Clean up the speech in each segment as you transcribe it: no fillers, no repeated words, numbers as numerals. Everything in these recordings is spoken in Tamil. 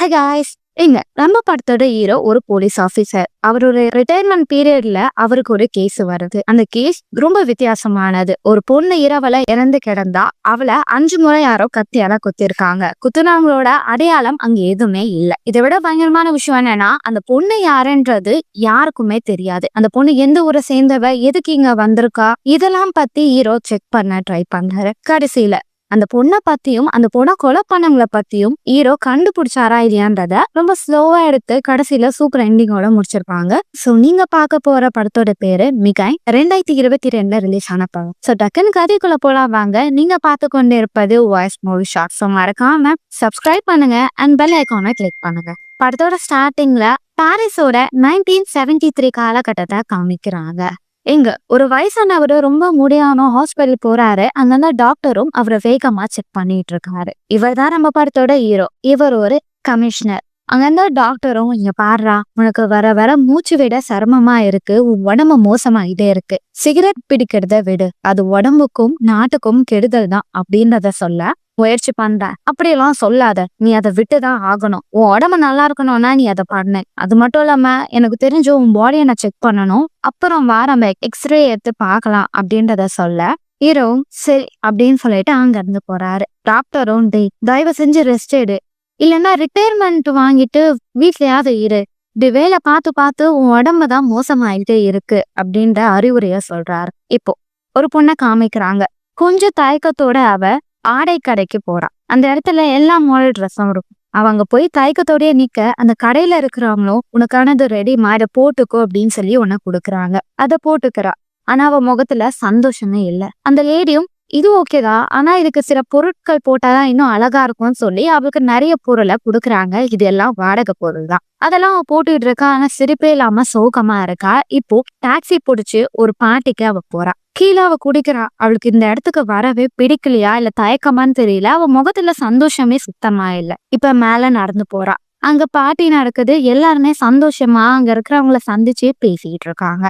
High guys. நம்ம படத்தோட ஹீரோ ஒரு போலீஸ் ஆபீசர். அவரோட ரிட்டையர்மெண்ட் பீரியட்ல அவருக்கு ஒரு கேஸ் வருது. அந்த கேஸ் ரொம்ப வித்தியாசமானது. ஒரு பொண்ணு இரவல இறந்து கிடந்தா அவளை 5 முறை யாரோ கத்தியால குத்திருக்காங்க. குத்துனவங்களோட அடையாளம் அங்க எதுவுமே இல்ல. இதை விட பயங்கரமான விஷயம் என்னன்னா, அந்த பொண்ணு யாருன்றது யாருக்குமே தெரியாது. அந்த பொண்ணு எந்த ஊரை சேர்ந்தவ, எதுக்கு இங்க வந்திருக்கா, இதெல்லாம் பத்தி ஹீரோ செக் பண்ண ட்ரை பண்ணாரு. கடைசியில அந்த பொண்ணை பத்தியும் அந்த பொண்ணை கொலை பண்ணவங்களை பத்தியும் ஹீரோ கண்டுபிடிச்சாரா இல்லையான்றத ரொம்ப ஸ்லோவா எடுத்து கடைசியில சூப்பர் எண்டிங்கோட முடிச்சிருப்பாங்க. சோ நீங்க பார்க்க போற படத்தோட பேரு மிகாய். 2022 ரிலீஸ் ஆன படம். சோ டக்குன்னு கதைக்குள்ள போலாம் வாங்க. நீங்க பார்த்து கொண்டு இருப்பது வாய்ஸ் மூவி ஷார்ட். சோ மறக்காம சப்ஸ்கிரைப் பண்ணுங்க அண்ட் பெல் ஐகானை கிளிக் பண்ணுங்க. படத்தோட ஸ்டார்டிங்ல பாரிஸோட 1973 காலகட்டத்தை காமிக்கிறாங்க. ஒரு வயசானவரு ரொம்ப முடியாம ஹாஸ்பிட்டல் போறாரு. அங்க டாக்டரும் அவரை வேகமா செக் பண்ணிட்டு இருக்காரு. இவர் தான் நம்ம படத்தோட ஹீரோ. இவர் ஒரு கமிஷனர். அங்க டாக்டரும், இங்க பாடுறா, உனக்கு வர வர மூச்சு விட சிரமமா இருக்கு, உன் உடம்பு மோசமாயிட்டே இருக்கு, சிகரெட் பிடிக்கிறத விடு, அது உடம்புக்கும் நாட்டுக்கும் கெடுதல் தான் அப்படின்றத சொல்ல முயற்சி பண்ற. அப்படியெல்லாம் சொல்லாத, நீ அதை விட்டுதான் ஆகணும். உன் உடம்பு நல்லா இருக்கணும்னா நீ அதை பண்ணு. அது மட்டும் இல்லாம எனக்கு தெரிஞ்சு உன் பாடியை நான் செக் பண்ணணும், அப்புறம் வாரம் எக்ஸ்ரே எடுத்து பார்க்கலாம் அப்படின்றத சொல்ல ஹீரோ சரி அப்படின்னு சொல்லிட்டு அங்க இருந்து போறாரு. டாக்டரும், தயவு செஞ்சு ரெஸ்ட் எடு, இல்லைன்னா ரிட்டையர்மெண்ட் வாங்கிட்டு வீட்லயாவது இரு, இப்படி வேலை பார்த்து பார்த்து உன் உடம்பு தான் மோசமாயிட்டே இருக்கு அப்படின்ற அறிவுரைய சொல்றாரு. இப்போ ஒரு பொண்ணை காமிக்கிறாங்க. கொஞ்சம் தயக்கத்தோட அவ ஆடை கடைக்கு போறா. அந்த இடத்துல எல்லா மாடல் ட்ரெஸ்ஸும் இருக்கும். அவங்க போய் தயக்கத்தோடய நிக்க அந்த கடையில இருக்கிறவங்களும் உனக்கானது ரெடி மாட போட்டுக்கோ அப்படின்னு சொல்லி உன்னை கொடுக்குறாங்க. அதை போட்டுக்கிறா. ஆனா அவ முகத்துல சந்தோஷமே இல்லை. அந்த லேடியும் இது ஓகேதான், ஆனா இதுக்கு சில பொருட்கள் போட்டாதான் இன்னும் அழகா இருக்கும்னு சொல்லி அவளுக்கு நிறைய பொருளை கொடுக்குறாங்க. இது எல்லாம் வாடகை பொருள் தான். அதெல்லாம் அவ போட்டுக்கிட்டு இருக்கா. ஆனா சிரிப்பே இல்லாம சோகமா இருக்கா. இப்போ டாக்ஸி பிடிச்சு ஒரு பாட்டிக்கு அவ போறா. கீழே அவ குடிக்கிறா. அவளுக்கு இந்த இடத்துக்கு வரவே பிடிக்கலையா இல்ல தயக்கமான்னு தெரியல. அவ முகத்துல சந்தோஷமே சுத்தமா இல்லை. இப்ப மேல நடந்து போறா. அங்க பாட்டி நடக்குது. எல்லாருமே சந்தோஷமா அங்க இருக்கிறவங்கள சந்திச்சு பேசிட்டு இருக்காங்க.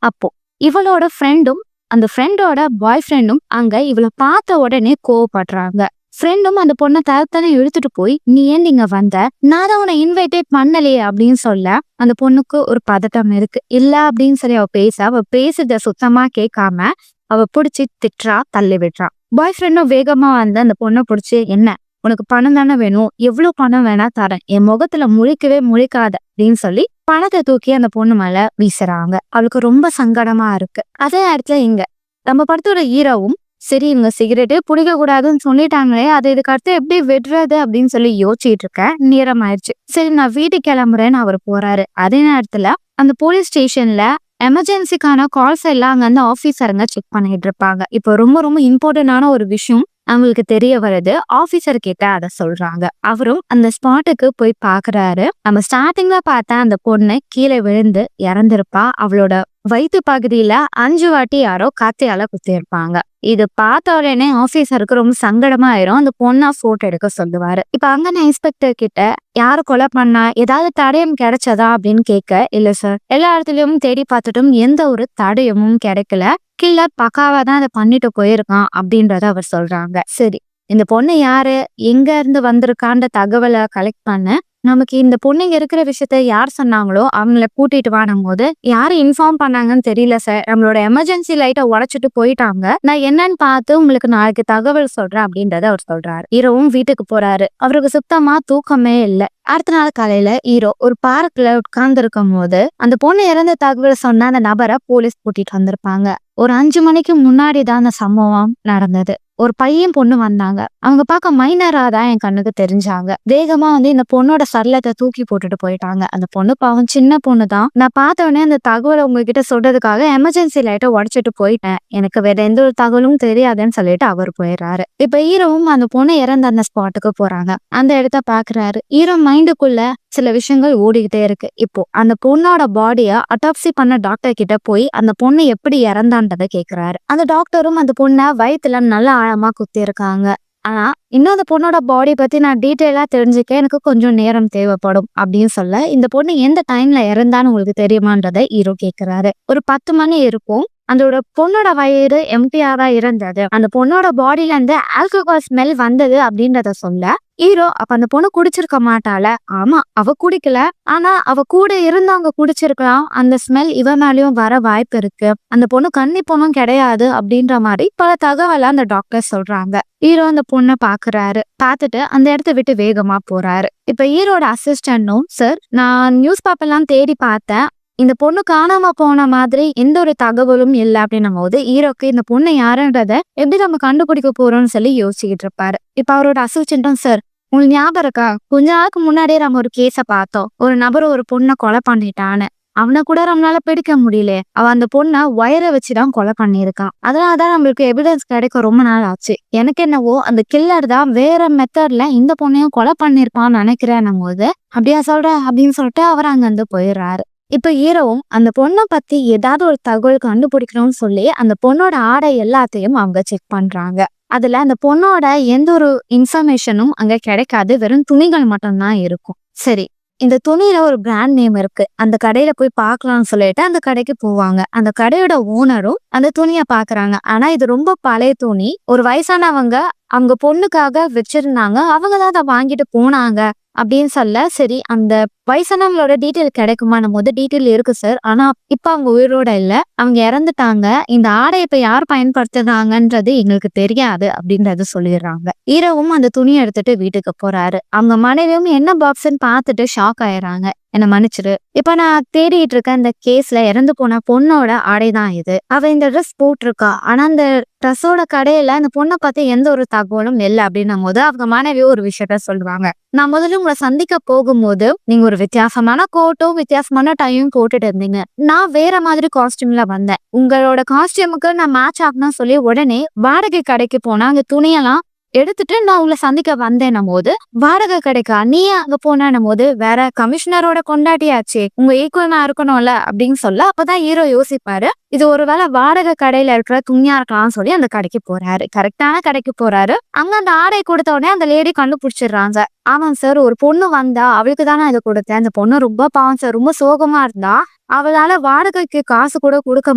அப்போ இவளோட ஃப்ரெண்டும் அந்த ஃப்ரெண்டோட பாய் ஃப்ரெண்டும் அங்க இவளை பார்த்த உடனே கோவப்படுறாங்க. ஃப்ரெண்டும் அந்த பொண்ணை தரத்தானே இழுத்துட்டு போய், நீ ஏன் நீங்க வந்த, நான் தான் உன்னை இன்வைட்டேட் பண்ணலையே அப்படின்னு சொல்ல அந்த பொண்ணுக்கு ஒரு பதட்டம் இருக்கு. இல்ல அப்படின்னு சொல்லி அவ பேசுறத சுத்தமா கேட்காம அவ பிடிச்சி திட்டுறா, தள்ளி விடுறா. பாய் ஃப்ரெண்டும் வேகமா வந்து அந்த பொண்ணை பிடிச்சி, என்ன உனக்கு பணம் தானே வேணும், எவ்வளவு பணம் வேணா தரேன், என் முகத்துல முழிக்கவே முழிக்காத அப்படின்னு சொல்லி பணத்தை தூக்கி அந்த பொண்ணு மேல வீசுறாங்க. அவளுக்கு ரொம்ப சங்கடமா இருக்கு. அதே இடத்துல நம்ம படத்தோட ஹீரோவும், சரி இவங்க சிகரெட்டு பிடிக்க கூடாதுன்னு சொல்லிட்டாங்களே, அதை இதுக்கு அடுத்து எப்படி விடுறது அப்படின்னு சொல்லி யோசிச்சுட்டு இருக்க. நேரம் ஆயிடுச்சு. சரி நான் வீட்டுக்கு கிளம்புறேன்னு அவர் போறாரு. அதே நேரத்துல அந்த போலீஸ் ஸ்டேஷன்ல எமர்ஜென்சிக்கான கால்ஸ் எல்லாம் அங்க அந்த ஆபீசருங்க செக் பண்ணிட்டு இருப்பாங்க. இப்போ ரொம்ப ரொம்ப இம்பார்ட்டன்டான ஒரு விஷயம் அவங்களுக்கு தெரிய வருது. ஆபீசர் கிட்ட அதை சொல்றாங்க. அவரும் அந்த ஸ்பாட்டுக்கு போய் பாக்குறாரு. நம்ம ஸ்டார்டிங்ல பார்த்தா அந்த பொண்ணு கீழே விழுந்து இறந்திருப்பா. அவளோட வயிற்று பகுதியில 5 வாட்டி யாரோ கத்தியால குத்திருப்பாங்க. இது பார்த்த உடனே ஆபீசருக்கு ரொம்ப சங்கடமா ஆயிரும். அந்த பொண்ணா போட்டோ எடுக்க சொல்லுவாரு. இப்ப அங்க இன்ஸ்பெக்டர் கிட்ட யாரு கொலை பண்ணா, ஏதாவது தடயம் கிடைச்சதா அப்படின்னு கேட்க, இல்ல சார், எல்லா இடத்துலயும் தேடி பார்த்துட்டும் எந்த ஒரு தடயமும் கிடைக்கல, கில்லர் பக்காவா தான் அதை பண்ணிட்டு போயிருக்கான் அப்படின்றத அவர் சொல்றாங்க. சரி, இந்த பொண்ணு யாரு, எங்க இருந்து வந்திருக்கான்ற தகவலை கலெக்ட் பண்ண நமக்கு இந்த பொண்ணுங்க இருக்கிற விஷயத்த யார் சொன்னாங்களோ அவங்கள கூட்டிட்டு வாடும் போது யாரு இன்ஃபார்ம் பண்ணாங்கன்னு தெரியல சார், நம்மளோட எமர்ஜென்சி லைட்டை உடைச்சிட்டு போயிட்டாங்க, நான் என்னன்னு பார்த்து உங்களுக்கு நாளைக்கு தகவல் சொல்றேன் அப்படின்றத அவர் சொல்றாரு. ஹீரோவும் வீட்டுக்கு போறாரு. அவருக்கு சுத்தமா தூக்கமே இல்லை. அடுத்த நாள் காலையில ஹீரோ ஒரு பார்க்ல உட்கார்ந்து இருக்கும் போது அந்த பொண்ணு இறந்த தகவல் சொன்ன அந்த நபரை போலீஸ் கூட்டிட்டு வந்திருப்பாங்க. ஒரு 5 மணிக்கு முன்னாடி தான் அந்த சம்பவம் நடந்தது. ஒரு பையன் பொண்ணு வந்தாங்க. அவங்க பார்க்க மைனரா தான் என் கண்ணுக்கு தெரிஞ்சாங்க. வேகமா இந்த பொண்ணோட சடலத்தை தூக்கி போட்டுட்டு போயிட்டாங்க. அந்த பொண்ணு பாவம் சின்ன பொண்ணு தான். நான் பார்த்த உடனே அந்த தகவலை உங்ககிட்ட சொல்றதுக்காக எமர்ஜென்சி லைட்டை உடைச்சிட்டு போயிட்டேன், எனக்கு வேற எந்த ஒரு தகவலும் தெரியாதுன்னு சொல்லிட்டு அவர் போயிடுறாரு. இப்ப ஹீரோவும் அந்த பொண்ணு இறந்த அந்த ஸ்பாட்டுக்கு போறாங்க. அந்த இடத்த பாக்குறாரு. ஹீரோ மைண்டுக்குள்ள சில விஷயங்கள் ஓடிக்கிட்டே இருக்கு. இப்போ அந்த பொண்ணோட பாடிய அட்டாப்சி பண்ண டாக்டர் கிட்ட போய் அந்த பொண்ணு எப்படி இறந்தான்றதை கேக்குறாரு. அந்த டாக்டரும் அந்த பொண்ணை வயிற்றுல நல்லா ஆழமா குத்தி இருக்காங்க. ஆனா இன்னும் அந்த பொண்ணோட பாடி பத்தி நான் டீட்டெயிலா தெரிஞ்சுக்க எனக்கு கொஞ்சம் நேரம் தேவைப்படும் அப்படின்னு சொல்ல, இந்த பொண்ணு எந்த டைம்ல இறந்தான்னு உங்களுக்கு தெரியுமான்றதை ஹீரோ கேக்குறாரு. ஒரு 10 மணி இருக்கும். அதோட பொண்ணோட வயிறு எம்டியா தான் இருந்தது. அந்த பொண்ணோட பாடியில இருந்து ஆல்கஹால் ஸ்மெல் வந்தது அப்படின்றத சொல்ல ஹீரோ அப்ப அந்த பொண்ணு குடிச்சிருக்க மாட்டாள. ஆமா, அவ குடிக்கல. ஆனா அவ கூட இருந்தவங்க குடிச்சிருக்கலாம். அந்த ஸ்மெல் இவ மேலயும் வர வாய்ப்பு இருக்கு. அந்த பொண்ணு கன்னி பொண்ணும் கிடையாது அப்படின்ற மாதிரி பல தகவலை அந்த டாக்டர் சொல்றாங்க. ஹீரோ அந்த பொண்ணை பாக்குறாரு. பார்த்துட்டு அந்த இடத்த விட்டு வேகமா போறாரு. இப்ப ஹீரோட அசிஸ்டன்டும், சார் நான் நியூஸ் பேப்பர்லாம் தேடி பார்த்தேன், இந்த பொண்ணு காணாம போன மாதிரி எந்த ஒரு தகவலும் இல்லை அப்படின்னும் போது ஹீரோக்கு இந்த பொண்ணு யாருன்றத எப்படி நம்ம கண்டுபிடிக்க போறோம்னு சொல்லி யோசிச்சுக்கிட்டு இருப்பாரு. இப்ப அவரோட அசிஸ்டன்டும், சார் உங்களுக்கு ஞாபகம் இருக்கா, கொஞ்ச நாளுக்கு முன்னாடியே நம்ம ஒரு கேஸ பார்த்தோம், ஒரு நபர் ஒரு பொண்ணை கொலை பண்ணிட்டான்னு. அவனை கூட நம்மளால பிடிக்க முடியல. அவன் அந்த பொண்ணை வயரை வச்சுதான் கொலை பண்ணியிருக்கான். அதனாலதான் நம்மளுக்கு எவிடன்ஸ் கிடைக்க ரொம்ப நாள் ஆச்சு. எனக்கு என்னவோ அந்த கில்லர் தான் வேற மெத்தட்ல இந்த பொண்ணையும் கொலை பண்ணிருப்பான்னு நினைக்கிறேன் போது, அப்படியா சொல்ற அப்படின்னு சொல்லிட்டு அவர் அங்கிருந்து போயிடுறாரு. இப்ப ஹீரோவும் அந்த பொண்ணை பத்தி ஏதாவது ஒரு தகவல் கண்டுபிடிக்கணும்னு சொல்லி அந்த பொண்ணோட ஆடை எல்லாத்தையும் அவங்க செக் பண்றாங்க. அதுல அந்த பொண்ணோட எந்த ஒரு இன்ஃபர்மேஷனும் அங்க கிடைக்காது. வெறும் துணிகள் மட்டும்தான் இருக்கும். சரி, இந்த துணியில ஒரு பிராண்ட் நேம் இருக்கு, அந்த கடையில போய் பார்க்கலாம்னு சொல்லிட்டு அந்த கடைக்கு போவாங்க. அந்த கடையோட ஓனரும் அந்த துணியை பாக்குறாங்க. ஆனா இது ரொம்ப பழைய துணி. ஒரு வயசானவங்க அவங்க பொண்ணுக்காக வச்சிருந்தாங்க, அவங்கதான் அதை வாங்கிட்டு போனாங்க அப்படின்னு சொல்ல, சரி அந்த வயசானவங்களோட டீட்டெயில் கிடைக்குமா போது, டீட்டெயில் இருக்கு சார், ஆனா இப்ப அவங்க உயிரோட இல்ல, அவங்க இறந்துட்டாங்க. இந்த ஆடை இப்ப யார் பயன்படுத்துறாங்கன்றது எங்களுக்கு தெரியாது அப்படின்றது சொல்லிடுறாங்க. ஹீரோவும் அந்த துணியை எடுத்துட்டு வீட்டுக்கு போறாரு. அவங்க மனைவியும் என்ன பாக்ஸ்ன்னு பார்த்துட்டு ஷாக் ஆயிடுறாங்க. என்ன மன்னிச்சிரு, இப்ப நான் தேடிட்டு இருக்க இந்த கேஸ்ல இறந்து போன பொண்ணோட ஆடைதான் இது. அவ இந்த ட்ரெஸ் போட்டிருக்கா, ஆனா அந்த ட்ரெஸ்ஸோட கடையில அந்த பொண்ணை பத்தி எந்த ஒரு தகவலும் இல்லை அப்படின்னும் போது அவங்க மனைவி ஒரு விஷயத்த சொல்லுவாங்க. நான் முதல்ல உங்களை சந்திக்க போகும்போது நீங்க ஒரு வித்தியாசமான கோட்டும் வித்தியாசமான டையும் போட்டுட்டு இருந்தீங்க. நான் வேற மாதிரி காஸ்டியூம்ல வந்தேன். உங்களோட காஸ்டியூமுக்கு நான் மேட்ச் ஆகணும்னு சொல்லி உடனே வாடகை கடைக்கு போனா அங்க துணியெல்லாம் எடுத்துட்டு நான் உங்களை சந்திக்க வந்தேன்னும் போது, வாடகை கிடைக்கா நீ அங்க போன போது, வேற கமிஷனரோட கொண்டாட்டியாச்சு, உங்க ஈக்குவலா இருக்கணும்ல அப்படின்னு சொல்ல, அப்பதான் ஹீரோ யோசிப்பாரு, இது ஒருவேளை வாடகை கடையில இருக்கிற துணியா இருக்கலாம்னு சொல்லி அந்த கடைக்கு போறாரு. கரெக்டான கடைக்கு போறாரு. அங்க அந்த ஆடை கொடுத்த உடனே அந்த லேடி கண்டுபிடிச்சிடுறாங்க. ஆமாம் சார், ஒரு பொண்ணு வந்தா, அவளுக்கு தானே இதை கொடுத்தேன். அந்த பொண்ணு ரொம்ப பாவம் சார், ரொம்ப சோகமா இருந்தா, அவளால வாடகைக்கு காசு கூட கொடுக்க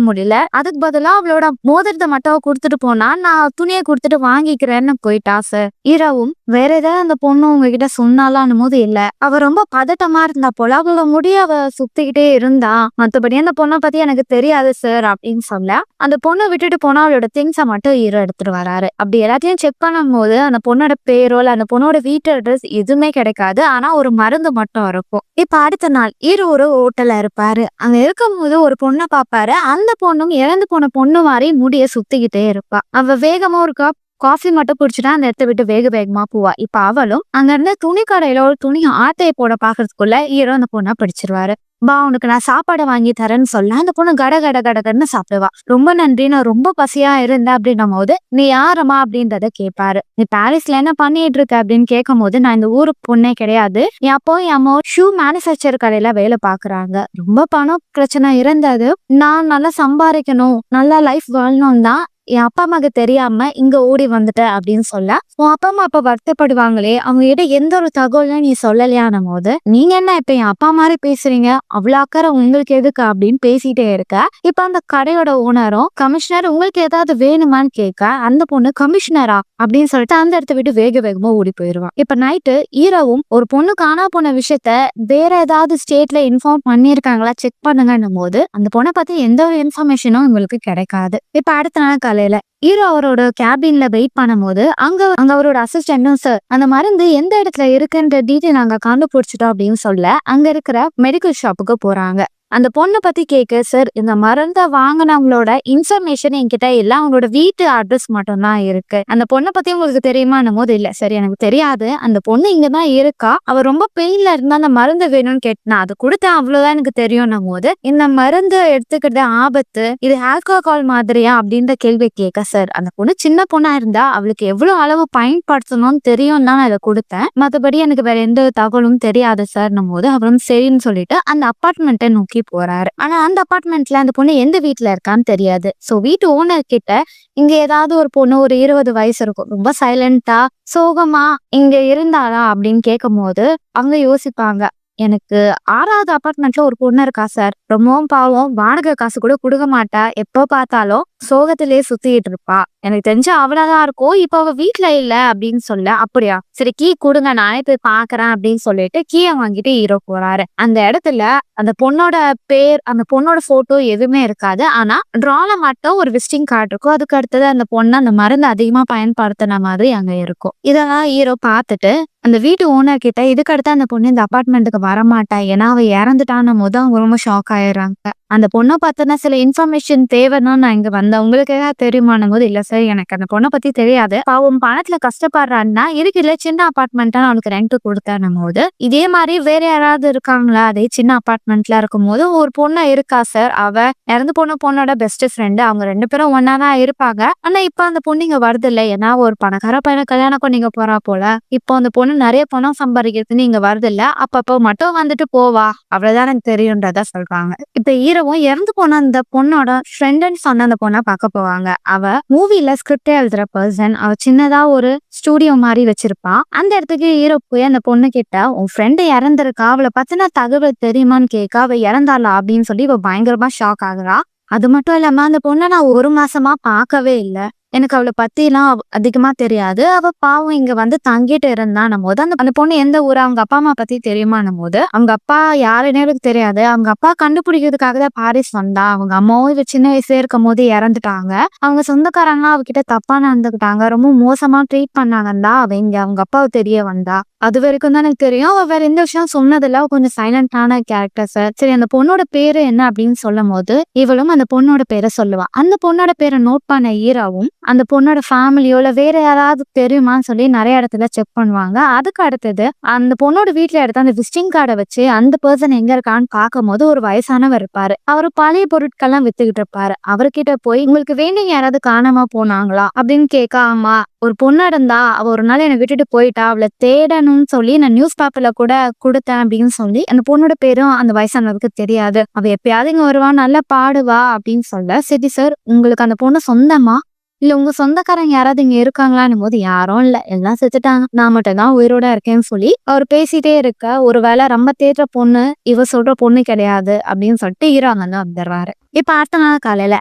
முடியல. அதுக்கு பதிலா அவளோட மோதிரத்தை மட்டும் கொடுத்துட்டு போனா, நான் துணியை கொடுத்துட்டு வாங்கிக்கிறேன்னு போயிட்டா சார். ஹீரோவும் வேற ஏதாவது அந்த பொண்ணு உங்ககிட்ட சொன்னாலும் போது இல்ல, அவ ரொம்ப பதட்டமா இருந்தா போல, அவளோட முடிய அவ சுத்திக்கிட்டே இருந்தா, மத்தபடி அந்த பொண்ணை பத்தி எனக்கு தெரியாது சார் அப்படின்னு சொல்ல, அந்த பொண்ணை விட்டுட்டு போனா அவளோட திங்ஸை மட்டும் ஹீரோ எடுத்துட்டு வராரு. அப்படி எல்லாத்தையும் செக் பண்ணும் போது அந்த பொண்ணோட பேரோ இல்ல அந்த பொண்ணோட வீட்டு அட்ரஸ் எதுவுமே கிடைக்காது. ஆனா ஒரு மருந்து மட்டும் இருக்கும். இப்ப அடுத்த நாள் ஹீரோ ஒரு ஹோட்டல்ல இருப்பாரு. அங்க இருக்கும் போது ஒரு பொண்ணை பாப்பாரு. அந்த பொண்ணும் இறந்து போன பொண்ணு மாதிரி முடிய சுத்திக்கிட்டே இருப்பா. அவ வேகமா ஒரு கப் காஃபி மட்டும் குடிச்சுட்டா அந்த இடத்த விட்டு வேக வேகமா போவா. இப்ப அவளும் அங்க இருந்த துணி கடையில ஒரு துணி ஆட்டையை போட பாக்குறதுக்குள்ள ஹீரோ அந்த பொண்ணை பிடிச்சிருவாரு. பா, உனக்கு நான் சாப்பாடு வாங்கி தரேன்னு சொல்ல, அந்த பொண்ணு கட கட கடன்னு சாப்பிடுவா. ரொம்ப நன்றி, நான் ரொம்ப பசியா இருந்தேன் அப்படின்னும் போது, நீ யாரம்மா அப்படின்றத கேட்பாரு. நீ பாரிஸ்ல என்ன பண்ணிட்டு இருக்க அப்படின்னு கேட்கும் போது, நான் இந்த ஊருக்கு பொண்ணே கிடையாது, என் அப்போ என் அம்மா ஷூ மேனுஃபேக்சர் கடையில வேலை பாக்குறாங்க. ரொம்ப பணம் பிரச்சனை இருந்தது, நான் நல்லா சம்பாதிக்கணும், நல்லா லைஃப் வாழணும் தான் என் அப்பா அம்மாக்கு தெரியாம இங்க ஓடி வந்துட்டேன் அப்படின்னு சொல்ல, உன் அப்பா அம்மா அப்ப வருத்தப்படுவாங்களே, அவங்க கிட்ட எந்த ஒரு தகவலும் நீ சொல்லலையானும் போது, நீங்க என்ன இப்ப என் அப்பா மாதிரி பேசுறீங்க, அவ்வளவு அக்கறை உங்களுக்கு எதுக்கு அப்படின்னு பேசிட்டே இருக்க. இப்ப அந்த கடையோட ஓனரும், கமிஷனர் உங்களுக்கு ஏதாவது வேணுமான்னு கேட்க, அந்த பொண்ணு கமிஷனரா அப்படின்னு சொல்லிட்டு அந்த இடத்த விட்டு வேக வேகமா ஓடி போயிடுவான். இப்ப நைட்டு ஹீரோவும் ஒரு பொண்ணு காணா போன விஷயத்த வேற ஏதாவது ஸ்டேட்ல இன்ஃபார்ம் பண்ணிருக்காங்களா செக் பண்ணுங்கன்னும் போது, அந்த பொண்ணை பத்தி எந்த ஒரு இன்ஃபர்மேஷனும் உங்களுக்கு கிடைக்காது. இப்ப அடுத்த நாள் காலையில ஹீரோ அவரோட கேபின்ல வெயிட் பண்ணும்போது அங்க அவரோட அசிஸ்டன்டும், சார் அந்த மருந்து எந்த இடத்துல இருக்குன்ற டீட்டெயில் நாங்க கண்டுபிடிச்சிட்டோம் அப்படின்னு சொல்ல, அங்க இருக்கிற மெடிக்கல் ஷாப்புக்கு போறாங்க. அந்த பொண்ணை பத்தி கேட்க, சார் இந்த மருந்தை வாங்கினவங்களோட இன்ஃபர்மேஷன் என்கிட்ட இல்ல, அவங்களோட வீட்டு அட்ரஸ் மட்டும் தான் இருக்கு. அந்த பொண்ணை பத்தி உங்களுக்கு தெரியுமான்னும் போது, இல்ல சரி எனக்கு தெரியாது, அந்த பொண்ணு இங்கதான் இருக்கா, அவ ரொம்ப பெயின்ல இருந்தா அந்த மருந்து வேணும்னு கேட்டா அது கொடுத்தேன், அவ்வளவுதான் எனக்கு தெரியும்னும் போது, இந்த மருந்து எடுத்துக்கிறது ஆபத்து, இது ஆல்கஹால் மாதிரியா அப்படின்ற கேள்வி கேட்க, சார் அந்த பொண்ணு சின்ன பொண்ணா இருந்தா அவளுக்கு எவ்வளவு அளவு பயன்படுத்தணும்னு தெரியும் தான் நான் இதை கொடுத்தேன், மற்றபடி எனக்கு வேற எந்த தகவலும் தெரியாது சார்னும் போது, அவரும் சரின்னு சொல்லிட்டு அந்த அப்பார்ட்மெண்ட்டை நோக்கி போறாரு. ஆனா அந்த அபார்ட்மெண்ட்ல அந்த பொண்ணு எந்த வீட்டுல இருக்கான்னு தெரியாது. சோ வீட்டு ஓனர் கிட்ட, இங்க ஏதாவது ஒரு பொண்ணு ஒரு 20 வயசு இருக்கும், ரொம்ப சைலண்டா சோகமா இங்க இருந்தாளா அப்படின்னு கேட்கும் போது அவங்க யோசிப்பாங்க, எனக்கு 6வது அபார்ட்மெண்ட்ல ஒரு பொண்ணு இருக்கா சார். ரொம்பவும் பாவம். வாடகை காசு கூட குடுக்க மாட்டா. எப்ப பார்த்தாலும் சோகத்திலேயே சுத்திட்டு இருப்பா. எனக்கு தெரிஞ்சு அவளாதான் இருக்கும். இப்ப அவ வீட்ல இல்ல அப்படின்னு சொல்ல, அப்படியா சரி கீ குடுங்க நானே போய் பாக்குறேன் அப்படின்னு சொல்லிட்டு கீய வாங்கிட்டு ஹீரோ போறாரு. அந்த இடத்துல அந்த பொண்ணோட பேர், அந்த பொண்ணோட போட்டோ எதுவுமே இருக்காது. ஆனா டிரால மட்டும் ஒரு விசிட்டிங் கார்டு இருக்கும். அதுக்கு அடுத்தது அந்த பொண்ணு அந்த மருந்து அதிகமா பயன்படுத்தின மாதிரி அங்க இருக்கும். இதெல்லாம் ஹீரோ பார்த்துட்டு அந்த வீட்டு ஓனர் கிட்ட இதுக்கு அடுத்து அந்த பொண்ணு இந்த அபார்ட்மெண்ட்டுக்கு வரமாட்டா, ஏன்னா அவ இறந்துட்டான்னும் போது அவங்க ரொம்ப ஷாக் ஆயிடுறாங்க. அந்த பொண்ணை பார்த்தோன்னா சில இன்ஃபர்மேஷன் தேவைன்னு நான் இங்க வந்தேன், உங்களுக்கு ஏதாவது தெரியுமானும் போது, இல்ல சார் எனக்கு அந்த பொண்ணை பத்தி தெரியாது, பாவம் பணத்துல கஷ்டப்படுறான்னா இதுக்கு இல்ல சின்ன அபார்ட்மெண்ட்டா அவனுக்கு ரெண்ட் கொடுத்தானும் போது, இதே மாதிரி வேற யாராவது இருக்காங்களா அதே சின்ன அபார்ட்மெண்ட்ல இருக்கும் போது, ஒரு பொண்ணு இருக்கா சார், அவ இறந்து போன பொண்ணோட பெஸ்ட் ஃப்ரெண்டு, அவங்க 2 பேரும் ஒன்னா தான் இருப்பாங்க. ஆனா இப்ப அந்த பொண்ணு இங்க வருது இல்ல, ஏன்னா ஒரு பணக்கார பையனை கல்யாணம் பண்ணிங்க போறா போல. இப்போ அந்த பொண்ணு நிறைய பணம் சம்பாதிக்கிறதுன்னு இங்க வருது இல்ல, அப்பப்போ மட்டும் வந்துட்டு போவா, அவ்வளவுதான் எனக்கு தெரியும்ன்றதா சொல்றாங்க. இப்ப ஹீரோவும் இறந்து போன அந்த பொண்ணோட ஃப்ரெண்டுன்னு சொன்ன அந்த பொண்ணை பார்க்க போவாங்க. அவ மூவில ஸ்கிரிப்டே எழுதுற பர்சன். அவ சின்னதா ஒரு ஸ்டூடியோ மாதிரி வச்சிருப்பா. அந்த இடத்துக்கு ஹீரோ போய் அந்த பொண்ணு கிட்ட, உன் ஃப்ரெண்டு இறந்திருக்கா, அவளை பத்தின தகவல் தெரியுமான்னு கேட்க, அவ இறந்தாளா அப்படின்னு சொல்லி இவ பயங்கரமா ஷாக் ஆகுறா. அது மட்டும் இல்லாம அந்த பொண்ணை நான் 1 மாசமா பார்க்கவே இல்லை, எனக்கு அவளை பத்திலாம் அதிகமா தெரியாது, அவ பாவம் இங்க வந்து தங்கிட்டு இருந்தான்னும் போது, அந்த பொண்ணு எந்த ஊரு, அவங்க அப்பா அம்மா பத்தி தெரியுமான்னும் போது, அவங்க அப்பா யாருன்னே எனக்கு தெரியாது, அவங்க அப்பா கண்டுபிடிக்கிறதுக்காக தான் பாரிஸ் வந்தா, அவங்க அம்மாவும் இவ சின்ன வயசுல இருக்கும் போது இறந்துட்டாங்க, அவங்க சொந்தக்காரங்க அவகிட்ட தப்பா நடந்துக்கிட்டாங்க, ரொம்ப மோசமா ட்ரீட் பண்ணாங்கன்னு அவ இங்க அவங்க அப்பாவை தெரிய வந்தா. அது வரைக்கும் தான் எனக்கு தெரியும். அவ வேற எந்த விஷயம் சொன்னதில்ல, கொஞ்சம் சைலண்டான கேரக்டர் சார். சரி அந்த பொண்ணோட பேரு என்ன அப்படின்னு சொல்லும் போது, இவளும் அந்த பொண்ணோட பேரை சொல்லுவா. அந்த பொண்ணோட பேரை நோட் பண்ண ஹீரோவும் அந்த பொண்ணோட ஃபேமிலியோ இல்ல வேற யாராவது தெரியுமான்னு சொல்லி நிறைய இடத்துல செக் பண்ணுவாங்க. அதுக்கு அடுத்தது அந்த பொண்ணோட வீட்டுல எடுத்த அந்த விசிட்டிங் கார்டை வச்சு அந்த பர்சன் எங்க இருக்கான்னு பார்க்கும் போது ஒரு வயசானவர் இருப்பாரு. அவரு பழைய பொருட்கள்லாம் வித்துக்கிட்டு இருப்பாரு. அவர்கிட்ட போய், உங்களுக்கு வேண்டிய யாராவது காணாம போனாங்களா அப்படின்னு கேட்க, ஆமா ஒரு பொண்ணு இருந்தா, அவ ஒரு நாள் என்னை விட்டுட்டு போயிட்டா, அவளை தேடணும்னு சொல்லி நான் நியூஸ் பேப்பர்ல கூட கொடுத்தேன் அப்படின்னு சொல்லி, அந்த பொண்ணோட பேரும் அந்த வயசானவருக்கு தெரியாது, அவ எப்பயாவது இங்க வருவா, நல்லா பாடுவா அப்படின்னு சொல்ல, சரி சார் உங்களுக்கு அந்த பொண்ணு சொந்தமா இல்ல உங்க சொந்தக்காரங்க யாராவது இங்க இருக்காங்களான்னு போது, யாரும் இல்ல எல்லாம் செத்துட்டாங்க, நான் மட்டும் தான் உயிரோட இருக்கேன்னு சொல்லி அவர் பேசிட்டே இருக்க, ஒருவேளை ரொம்ப தேடுற பொண்ணு இவ சொல்ற பொண்ணு கிடையாது அப்படின்னு சொல்லிட்டு ஹீரோ அங்க வந்துடுறாரு. இப்ப அடுத்த நாள் காலையில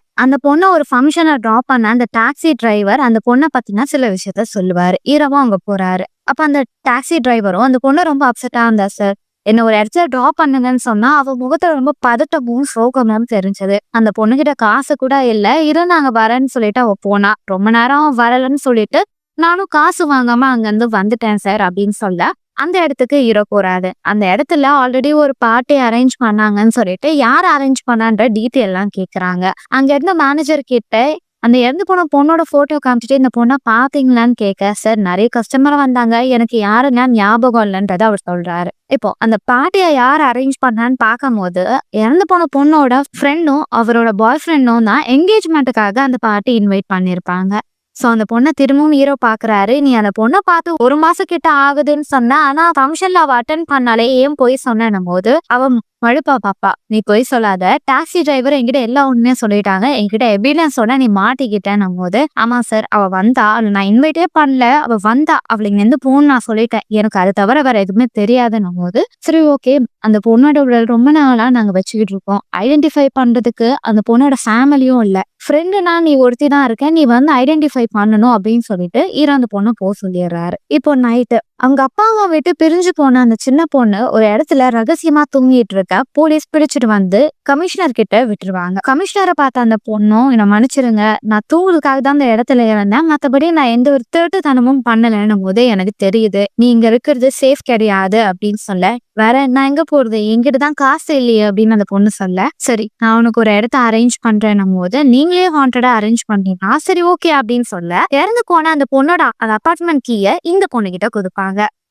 அந்த பொண்ணை ஒரு ஃபங்க்ஷனை டிராப் பண்ண அந்த டாக்ஸி டிரைவர் அந்த பொண்ணை பத்தினா சில விஷயத்த சொல்லுவாரு. ஹீரோவும் அங்க போறாரு. அப்ப அந்த டாக்ஸி டிரைவரும் அந்த பொண்ணு ரொம்ப அப்செட்டா இருந்தா சார், என்ன ஒரு இடத்துல டிராப் பண்ணுங்கன்னு சொன்னா அவ முகத்துல ரொம்ப பதட்டமும் சோகமும் தெரிஞ்சது. அந்த பொண்ணுகிட்ட காசு கூட இல்ல, நாங்க வரேன்னு சொல்லிட்டு அவ போனா. ரொம்ப நேரம் வரலன்னு சொல்லிட்டு நானும் காசு வாங்காம அங்க இருந்து வந்துட்டேன் சார் அப்படின்னு சொல்ல, அந்த இடத்துக்கு ஹீரோ போறாரு. அந்த இடத்துல ஆல்ரெடி ஒரு பார்ட்டி அரேஞ்ச் பண்ணாங்கன்னு சொல்லிட்டு யார் அரேஞ்ச் பண்ணான்ற டீட்டெயில் எல்லாம் கேக்குறாங்க. அங்க இருந்த மேனேஜர் கிட்ட அந்த இறந்து போன பொண்ணோட போட்டோ காமிச்சிட்டு, இந்த பொண்ணை பாத்தீங்களான்னு கேட்க, சார் நிறைய கஸ்டமர் வந்தாங்க, எனக்கு யாருன்னா ஞாபகம் இல்லைன்றத அவர் சொல்றாரு. இப்போ அந்த பார்ட்டியை யார் அரேஞ்ச் பண்ணான்னு பார்க்கும் போது, இறந்து போன பொண்ணோட ஃப்ரெண்டும் அவரோட பாய் ஃப்ரெண்டும் தான் என்கேஜ்மெண்ட்டுக்காக அந்த பார்ட்டி இன்வைட் பண்ணிருப்பாங்க. சோ அந்த பொண்ணை திரும்பவும் ஹீரோ பாக்குறாரு. நீ அந்த பொண்ணை பார்த்து 1 மாசம் கிட்ட ஆகுதுன்னு சொன்ன, ஆனா ஃபங்க்ஷன்ல அவ அட்டன் பண்ணாலே ஏன் போய் சொன்னும் போது, அவ மழுப்பா பாப்பா, நீ போய் சொல்லாத, டாக்ஸி டிரைவர் என்கிட்ட எல்லா உண்மையா சொல்லிட்டாங்க, என்கிட்ட எவிடன்ஸ் சொன்னா நீ மாட்டிக்கிட்டேன்னும் போது, ஆமா சார் அவ வந்தா, நான் இன்வைட்டே பண்ணல, அவ வந்தா, அவளை இங்க இருந்து போன்னு நான் சொல்லிட்டேன், எனக்கு அது தவிர வேற எதுவுமே தெரியாதுன்னும் போது, சரி ஓகே அந்த பொண்ணோட உடல் ரொம்ப நாளா நாங்க வச்சுக்கிட்டு இருக்கோம், ஐடென்டிஃபை பண்றதுக்கு அந்த பொண்ணோட ஃபேமிலியும் இல்ல, ஃப்ரெண்டுனா நீ ஒருத்தி தான் இருக்க, நீ வந்து ஐடென்டிஃபை பண்ணணும் அப்படின்னு சொல்லிட்டு ஹீரோ அந்த பொண்ணை போக சொல்லிடுறாரு. இப்போ நைட்டு அவங்க அப்பா அம்மா விட்டு பிரிஞ்சு போன அந்த சின்ன பொண்ணு ஒரு இடத்துல ரகசியமா தூங்கிட்டு இருக்க போலீஸ் பிடிச்சிட்டு வந்து கமிஷனர் கிட்ட விட்டுருவாங்க. கமிஷனரை பார்த்த அந்த பொண்ணும், என்ன மன்னிச்சிருங்க, நான் தூங்குறதுக்காக தான் அந்த இடத்துல இருந்தேன், மற்றபடி நான் எந்த ஒரு திருட்டுத்தனமும் பண்ணலன்னும் போது எனக்கு தெரியுது நீ இங்க இருக்கிறது சேஃப் கிடையாது அப்படின்னு சொல்ல, வேற நான் எங்க போறது, என்கிட்ட தான் காசு இல்லையே அப்படின்னு அந்த பொண்ணு சொல்ல, சரி நான் உனக்கு ஒரு இடத்த அரேஞ்ச் பண்றேன்னும் போது, நீங்களே வாண்டடா அரேஞ்ச் பண்ணீங்கன்னா சரி ஓகே அப்படின்னு சொல்ல, இறந்து போன அந்த பொண்ணோட அந்த அபார்ட்மெண்ட் கீயை இந்த பொண்ணு கிட்ட கொடுப்பாங்க.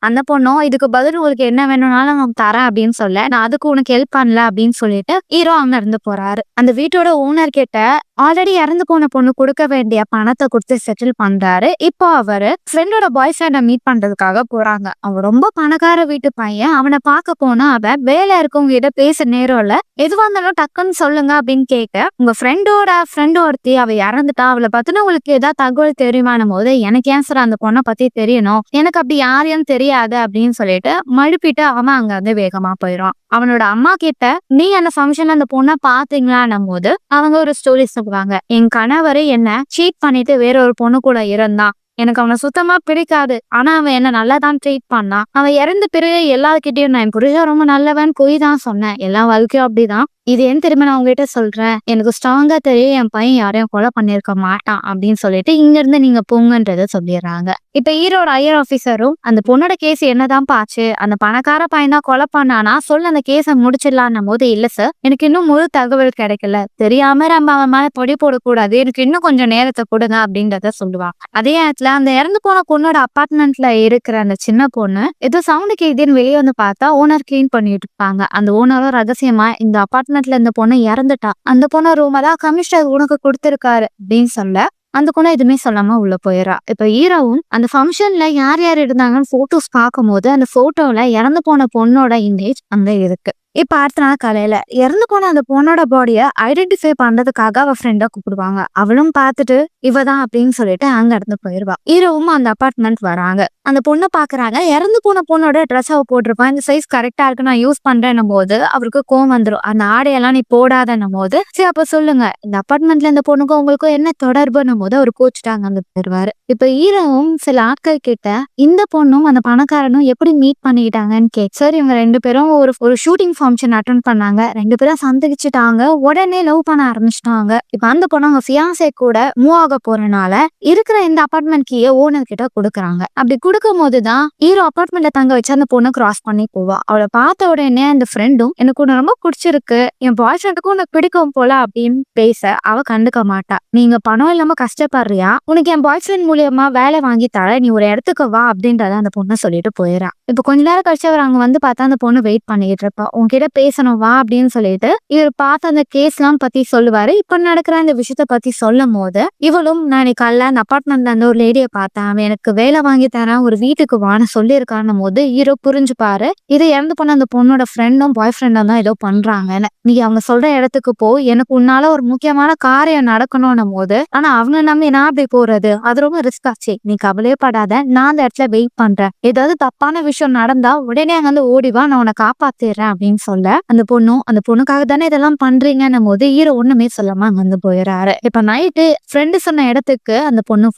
அந்த பொண்ணும், இதுக்கு பதில் உங்களுக்கு என்ன வேணும்னாலும் நான் தரேன் அப்படின்னு சொல்ல, நான் அதுக்கு உனக்கு ஹெல்ப் பண்ணல அப்படின்னு சொல்லிட்டு ஹீரோ அங்க இருந்து போறாரு. அந்த வீட்டோட ஓனர் கிட்ட ஆல்ரெடி இறந்து போன பொண்ணு கொடுக்க வேண்டிய பணத்தை கொடுத்து செட்டில் பண்றாரு. இப்போ அவரு ஃப்ரெண்டோட பாய் ஃப்ரெண்டை மீட் பண்றதுக்காக போறாங்க. அவன் ரொம்ப பணக்கார வீட்டு பையன். அவனை பார்க்க போனா அவன் வேலை இருக்கவங்க கிட்ட பேச நேரம் இல்ல, எதுவா இருந்தாலும் டக்குன்னு சொல்லுங்க அப்படின்னு கேட்க, உங்க ஃப்ரெண்டோட ஃப்ரெண்டு ஒருத்தி அவ இறந்துட்டா, அவளை பத்தின உங்களுக்கு ஏதாவது தகவல் தெரியுமானும் போது, எனக்கு ஏன் சார் அந்த பொண்ணை பத்தி தெரியணும், எனக்கு அப்படி யாரையும் தெரியாது தெரியாது அப்படின்னு சொல்லிட்டு மழுப்பிட்டு அவன் அங்க வந்து வேகமா போயிடுவான். அவனோட அம்மா கிட்ட நீ அந்த ஃபங்க்ஷன்ல அந்த பொண்ணை பாத்தீங்களான்னும் போது அவங்க ஒரு ஸ்டோரி சொல்லுவாங்க. என் கணவரை என்ன சீட் பண்ணிட்டு வேற ஒரு பொண்ணு கூட இருந்தான். எனக்கு அவனை சுத்தமா பிடிக்காது. ஆனா அவன் என்ன நல்லா தான் ட்ரீட் பண்ணான். அவன் இறந்த பிறகு எல்லார்கிட்டயும் நான் என் புருஷன் ரொம்ப நல்லவன் பொய் தான் சொன்னேன். எல்லா வாழ்க்கையும் அப்படிதான். இது ஏன் திரும்ப நான் உங்ககிட்ட சொல்றேன். எனக்கு ஸ்ட்ராங்கா தெரியும் என் பையன் யாரையும் கொலை பண்ணிருக்க மாட்டான் அப்படின்னு சொல்லிட்டு இங்க இருந்து நீங்க போங்கன்றத சொல்லிடுறாங்க. இப்ப ஈரோட ஐயர் ஆபீசரும் அந்த பொண்ணோட கேஸ் என்னதான் பாச்சு, அந்த பணக்கார பையன் தான் கொலை பண்ணானா சொல்ல அந்த கேஸை முடிச்சிடலான்னும் போது இல்ல சார் எனக்கு இன்னும் முழு தகவல் கிடைக்கல, தெரியாம நம்ம அவன் மேல பொடி போடக்கூடாது, எனக்கு இன்னும் கொஞ்சம் நேரத்தை கொடுங்க அப்படின்றத சொல்லுவாங்க. அதே நேரத்துல அந்த இறந்து போன பொண்ணோட அபார்ட்மெண்ட்ல இருக்கிற அந்த சின்ன பொண்ணு ஏதோ சவுண்ட் கேக்குதுன்னு வெளியே வந்து பார்த்தா ஓனர் கிளீன் பண்ணிட்டு இருப்பாங்க. அந்த ஓனரும் ரகசியமா இந்த அபார்ட்மெண்ட்ல இந்த பொண்ணு இறந்துட்டா, அந்த பொண்ணு ரூமை தான் கமிஷனர் உனக்கு கொடுத்திருக்காரு அப்படின்னு சொல்ல அந்த பொண்ணு எதுவுமே சொல்லாம உள்ள போயிடறா. இப்ப ஹீரோவும் அந்த ஃபங்க்ஷன்ல யார் யார் இருந்தாங்கன்னு போட்டோஸ் பார்க்கும் போது அந்த போட்டோல இறந்து போன பொண்ணோட இமேஜ் அங்க இருக்கு. இப்ப அடுத்த நாள் காலையில இறந்து போன அந்த பொண்ணோட பாடிய ஐடென்டிஃபை பண்றதுக்காக அவ ஃப்ரெண்டா கூப்பிடுவாங்க. அவளும் பார்த்துட்டு இவதான் அப்படின்னு சொல்லிட்டு அங்க இருந்து போயிருவா. ஹீரோவும் அந்த அபார்ட்மெண்ட் வராங்க. அந்த பொண்ணை பாக்குறாங்க. இறந்து போன பொண்ணோட ட்ரெஸ் அவ போட்டிருப்பான். இந்த சைஸ் கரெக்டா இருக்கு நான் யூஸ் பண்றேன்னும் போது அவருக்கு கோவம் வந்துடும். அந்த ஆடையெல்லாம் நீ போடாதன்னும் போது சரி அப்ப சொல்லுங்க இந்த அபார்ட்மெண்ட்ல இந்த பொண்ணுக்கும் உங்களுக்கும் என்ன தொடர்புன்னும் போது அவர் கோச்சிட்டாங்க அங்க போயிருவாரு. இப்ப ஹீரோவும் சில ஆட்கள் கிட்ட இந்த பொண்ணும் அந்த பணக்காரனும் எப்படி மீட் பண்ணிக்கிட்டாங்கன்னு சார் இவங்க ரெண்டு பேரும் ஒரு ஷூட்டிங் ஃபங்க்ஷன் அட்டென்ட் பண்ணாங்க. ரெண்டு பேரும் சந்திச்சுட்டாங்க. உடனே லவ் பண்ண ஆரம்பிச்சிட்டாங்க. இப்ப அந்த பொண்ணு அவங்க ஃபியான்சே கூட மூவ் ஆக போறனால இருக்கிற இந்த அபார்ட்மெண்ட் கீழே ஓனர் கிட்ட கொடுக்குறாங்க. அப்படி கொடுக்கும் போதுதான் ஹீரோ அபார்ட்மெண்ட்ல தங்க வச்சு அந்த பொண்ணு கிராஸ் பண்ணி போவா. அவளை பார்த்த உடனே அந்த ஃப்ரெண்டும் எனக்கு உன்னை ரொம்ப பிடிச்சிருக்கு, என் பாய் ஃப்ரெண்டுக்கும் உனக்கு பிடிக்கும் போல அப்படின்னு பேச அவ கண்டுக்க மாட்டா. நீங்க பணம் இல்லாம கஷ்டப்படுறியா, உனக்கு என் பாய் ஃப்ரெண்ட் மூலியமா வேலை வாங்கி தர, நீ ஒரு இடத்துக்கு வா அப்படின்றத அந்த பொண்ணை சொல்லிட்டு போயிடறா. இப்ப கொஞ்ச நேரம் கழிச்சு அவர் அங்க வந்து பார்த்தா அந்த பொண்ணு வெயிட் பண்ணிட்டு இருப்பா. உன்கிட்ட பேசணும் வா அப்படின்னு சொல்லிட்டு இவர் பார்த்து அந்த கேஸ் எல்லாம் பத்தி சொல்லுவாரு. இப்ப நடக்கிற அந்த விஷயத்த பத்தி சொல்லும் போது இவளும் நான் இன்னைக்கு காலைல அந்த அபார்ட்மெண்ட்ல அந்த ஒரு லேடியை பார்த்தேன், அவன் எனக்கு வேலை வாங்கி தரேன் ஒரு வீட்டுக்கு வான்னு சொல்லியிருக்கான்னும் போது ஹீரோ புரிஞ்சுப்பாரு இதை இறந்து போன அந்த பொண்ணோட ஃப்ரெண்டும் பாய் ஃப்ரெண்டும் தான் ஏதோ பண்றாங்கன்னு. நீ அவங்க சொல்ற இடத்துக்கு போ, எனக்கு உன்னால ஒரு முக்கியமான காரியம் நடக்கணும்னும் போது ஆனா அவங்க நம்பி நான் அப்படி போறது அது ரொம்ப ரிஸ்க் ஆச்சு, நீ கவலையே படாத, நான் அந்த இடத்துல வெயிட் பண்றேன், ஏதாவது தப்பான விஷயம் நடந்தா உடனே அங்க வந்து ஓடிவா, நான் உன்னை காப்பாத்திடுறேன் அப்படின்னு சொல்ல அந்த பொண்ணுக்காக தானே இதெல்லாம் பண்றீங்கன்னும் போது ஹீரோ ஒண்ணுமே சொல்லாம அங்க வந்து போயிடறாரு. இப்ப நைட்டு ஃப்ரெண்டு சொன்ன இடத்துக்கு அந்த பொண்ணு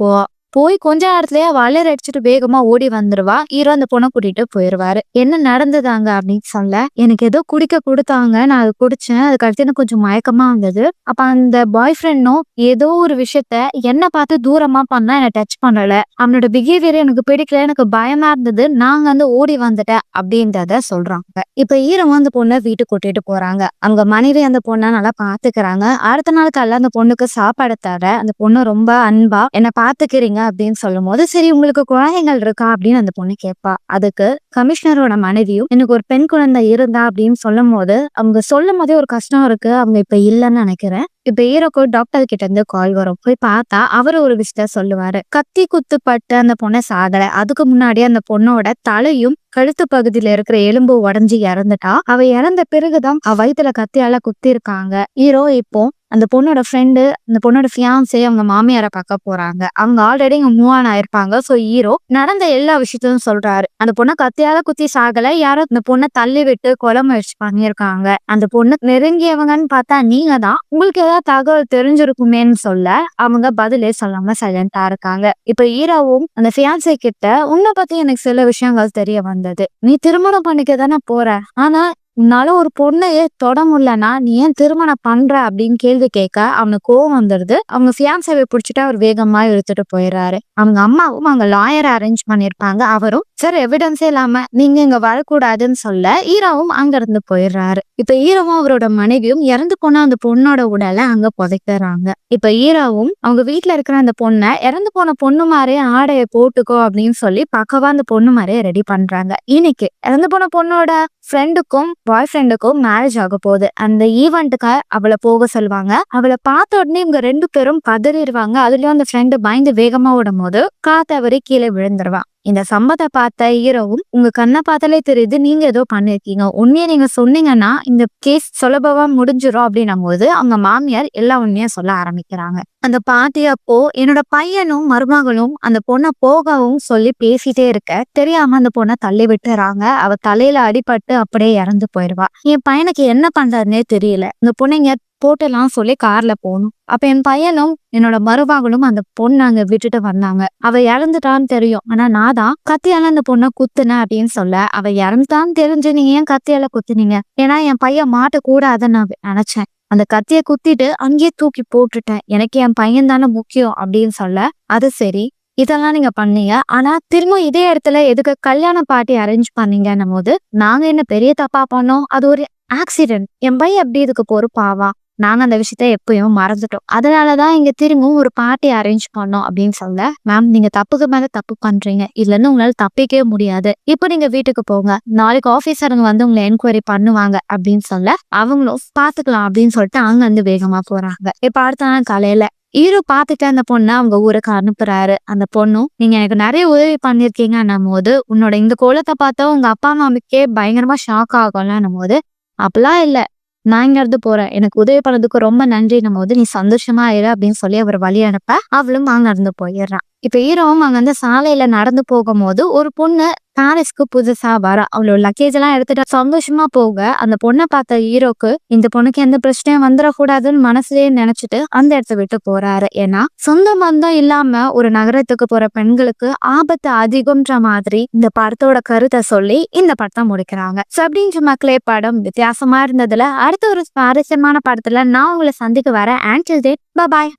போய் கொஞ்ச நேரத்திலேயே வளர் அடிச்சுட்டு வேகமா ஓடி வந்துருவா. ஹீரோ அந்த பொண்ணை கூட்டிட்டு போயிருவாரு. என்ன நடந்ததாங்க அப்படின்னு சொல்ல எனக்கு ஏதோ குடிக்க கொடுத்தாங்க, நான் அது குடிச்சேன், அதுக்கு அடுத்து எனக்கு கொஞ்சம் மயக்கமா இருந்தது. அப்ப அந்த பாய் ஃப்ரெண்டும் ஏதோ ஒரு விஷயத்த என்ன பார்த்து தூரமா பண்ணா என்ன டச் பண்ணல, அவனோட பிஹேவியர் எனக்கு பிடிக்கல, எனக்கு பயமா இருந்தது, நாங்க வந்து ஓடி வந்துட்டேன் அப்படின்றத சொல்றாங்க. இப்ப ஹீரோ அந்த பொண்ணை வீட்டுக்கு கூட்டிட்டு போறாங்க. அவங்க மனைவி அந்த பொண்ணை நல்லா பாத்துக்கிறாங்க. அடுத்த நாள் காலைல அந்த பொண்ணுக்கு சாப்பாடு தர அந்த பொண்ணு ரொம்ப அன்பா என்ன பாத்துக்கிறீங்க அப்படின்னு சொல்லும் போது சரி உங்களுக்கு குழந்தைகள் இருக்கா அப்படின்னு அந்த பொண்ணு கேட்பா. அதுக்கு கமிஷனரோட மனைவியும் எனக்கு ஒரு பெண் குழந்தை இருந்தா அப்படின்னு சொல்லும் போது அவங்க சொல்லும் போதே ஒரு கஷ்டம் இருக்கு, அவங்க இப்ப இல்லைன்னு நினைக்கிறேன். இப்ப ஹீரோக்கு டாக்டர் கிட்ட இருந்து கால் வரும். போய் பார்த்தா அவரு ஒரு விஷயத்த சொல்லுவாரு. கத்தி குத்துப்பட்டு அந்த பொண்ணை சாகல, அதுக்கு முன்னாடி அந்த பொண்ணோட தலையும் கழுத்து பகுதியில இருக்கிற எலும்பு உடஞ்சி இறந்துட்டா. அவ இறந்த பிறகுதான் அவ வயித்துல கத்தியால குத்தி இருக்காங்க. ஹீரோ இப்போ அந்த பொண்ணோட ஃப்ரெண்டு அந்த பொண்ணோட ஃபியான்சே அவங்க மாமியாரை பார்க்க போறாங்க. அவங்க ஆல்ரெடி இங்க மூவ் ஆன் ஆயிருப்பாங்க. சோ ஹீரோ நடந்த எல்லா விஷயத்தையும் சொல்றாரு. அந்த பொண்ணை கத்தியால குத்தி சாகல, யாரோ அந்த பொண்ணை தள்ளி விட்டு கொலை முயற்சி பண்ணியிருக்காங்க. அந்த பொண்ணு நெருங்கியவங்கன்னு பார்த்தா நீங்க தான், உங்களுக்கு ஏதாவது தகவல் தெரிஞ்சிருக்குமேன்னு சொல்ல அவங்க பதிலே சொல்லாம சைலண்டா இருக்காங்க. இப்ப ஹீரோவும் அந்த ஃபியான்சே கிட்ட உன்னை பத்தி எனக்கு சில விஷயங்கள் தெரிய வந்தது, நீ திருமணம் பண்ணிக்க தானே போற, ஆனா உன்னால ஒரு பொண்ணையே தொட முடியலன்னா நீ ஏன் திருமணம் பண்ற அப்படின்னு கேள்வி கேட்க அவனுக்கு கோவம் வந்துடுது. அவங்க ஃபியான்சேவை பிடிச்சிட்டு அவர் வேகமா இழுத்துட்டு போயிடுறாரு. அவங்க அம்மாவும் அவங்க லாயரை அரேஞ்ச் பண்ணிருப்பாங்க. அவரும் சார் எவிடன்ஸே இல்லாம நீங்க இங்க வரக்கூடாதுன்னு சொல்ல ஹீரோவும் அங்க இருந்து போயிடுறாரு. இப்ப ஹீரோவும் அவரோட மனைவியும் இறந்து போன அந்த பொண்ணோட உடலை அங்க புதைக்கிறாங்க. இப்ப ஹீரோவும் அவங்க வீட்டுல இருக்கிற அந்த பொண்ணை இறந்து போன பொண்ணு மாதிரியே ஆடையை போட்டுக்கோ அப்படின்னு சொல்லி பக்கவா அந்த பொண்ணு மாதிரியே ரெடி பண்றாங்க. இன்னைக்கு இறந்து போன பொண்ணோட ஃப்ரெண்டுக்கும் பாய் ஃப்ரெண்டுக்கும் மேரேஜ் ஆக போகுது. அந்த ஈவெண்ட்டுக்கு அவளை போக சொல்லுவாங்க. அவளை பார்த்த உடனே இவங்க ரெண்டு பேரும் பதறிடுவாங்க. அதுலயும் அந்த ஃப்ரெண்டு பயந்து வேகமா ஓடும் போது காத்தவரி கீழே விழுந்துருவான். இந்த சம்பவத்தை பார்த்த ஹீரோவும் உங்க கண்ணை பார்த்தாலே தெரியுது நீங்க ஏதோ பண்ணிருக்கீங்க, உண்மையை நீங்க சொன்னீங்கன்னா இந்த கேஸ் சுலபமா முடிஞ்சிடும் அப்படின்னும் போது அவங்க மாமியார் எல்லா உண்மையா சொல்ல ஆரம்பிக்கிறாங்க. அந்த பாட்டி அப்போ என்னோட பையனும் மருமகளும் அந்த பொண்ணை போகவும் சொல்லி பேசிட்டே இருக்க தெரியாம அந்த பொண்ணை தள்ளி விட்டுறாங்க. அவ தலையில அடிபட்டு அப்படியே இறந்து போயிடுவா. என் பையனுக்கு என்ன பண்றதுன்னே தெரியல. இந்த பொண்ணுங்க போட்டெல்லாம் சொல்லி கார்ல போகணும். அப்ப என் பையனும் என்னோட மருமகளும் அந்த பொண்ணை அங்க விட்டுட்டு வந்தாங்க. அவ இறந்துட்டான்னு தெரியும், ஆனா நான் தான் கத்தியால அந்த பொண்ணை குத்துனேன் அப்படின்னு சொல்ல, அவ இறந்துட்டான்னு தெரிஞ்சு நீங்க ஏன் கத்தியால குத்துனீங்க? ஏன்னா என் பையன் மாட்டக்கூடாதுன்னு நான் நினைச்சேன். அந்த கத்தியை குத்திட்டு அங்கேயே தூக்கி போட்டுட்டேன். எனக்கு என் பையன் தானே முக்கியம் அப்படின்னு சொல்ல, அது சரி இதெல்லாம் நீங்க பண்ணீங்க, ஆனா திரும்ப இதே இடத்துல எதுக்கு கல்யாண பார்ட்டி அரேஞ்ச் பண்ணீங்கன்னும் போது, நாங்க என்ன பெரிய தப்பா பண்ணோம்? அது ஒரு ஆக்சிடென்ட். என் பையன் எப்படி இதுக்கு பொறுப்பாவா? நாங்க அந்த விஷயத்த எப்பயும் மறந்துட்டோம். அதனாலதான் இங்க திரும்பவும் ஒரு பார்ட்டி அரேஞ்ச் பண்ணோம் அப்படின்னு சொல்ல, மேம் நீங்க தப்புக்கு மேல தப்பு பண்றீங்க. இதுல இருந்து உங்களால தப்பிக்கவே முடியாது. இப்போ நீங்க வீட்டுக்கு போங்க. நாளைக்கு ஆபீசருங்க வந்து உங்களை என்கொயரி பண்ணுவாங்க அப்படின்னு சொல்ல, அவங்களும் பாத்துக்கலாம் அப்படின்னு சொல்லிட்டு அங்க வந்து வேகமா போறாங்க. இப்ப அடுத்த நாள் காலையில ஹீரோ பாத்துட்டு அந்த பொண்ணை அவங்க ஊருக்கு அனுப்புறாரு. அந்த பொண்ணும் நீங்க எனக்கு நிறைய உதவி பண்ணிருக்கீங்கன்னும் போது, உன்னோட இந்த கோலத்தை பார்த்தா உங்க அப்பா அம்மாவுக்கே பயங்கரமா ஷாக் ஆகும்லாம் போது, அப்பெல்லாம் இல்ல, நான் இங்க இருந்து போறேன், எனக்கு உதவி பண்ணதுக்கு ரொம்ப நன்றின்னும் போது நீ சந்தோஷமா இரு அப்படின்னு சொல்லி அவர் வழி அனுப்ப அவளும் அங்க இருந்து போயிடுறான். இப்ப ஹீரோவும் அங்க வந்து சாலையில நடந்து போகும்போது ஒரு பொண்ணு பாரிஸ்க்கு புதுசா வர, அவளோட லக்கேஜ் எல்லாம் எடுத்துட்டு சந்தோஷமா போக, அந்த பொண்ணை பார்த்த ஹீரோக்கு இந்த பொண்ணுக்கு எந்த பிரச்சனையும் வந்துடக்கூடாதுன்னு மனசுலயே நினைச்சிட்டு அந்த இடத்த விட்டு போறாரு. ஏன்னா சொந்த பந்தம் இல்லாம ஒரு நகரத்துக்கு போற பெண்களுக்கு ஆபத்து அதிகம்ன்ற மாதிரி இந்த படத்தோட கருத்தை சொல்லி இந்த படத்தை முடிக்கிறாங்க. சோ அப்படின்ற மக்களே, படம் வித்தியாசமா இருந்ததுல அடுத்த ஒரு சுவாரஸ்யமான படத்துல நான் உங்களை சந்திக்க வரேன். Until then, bye bye.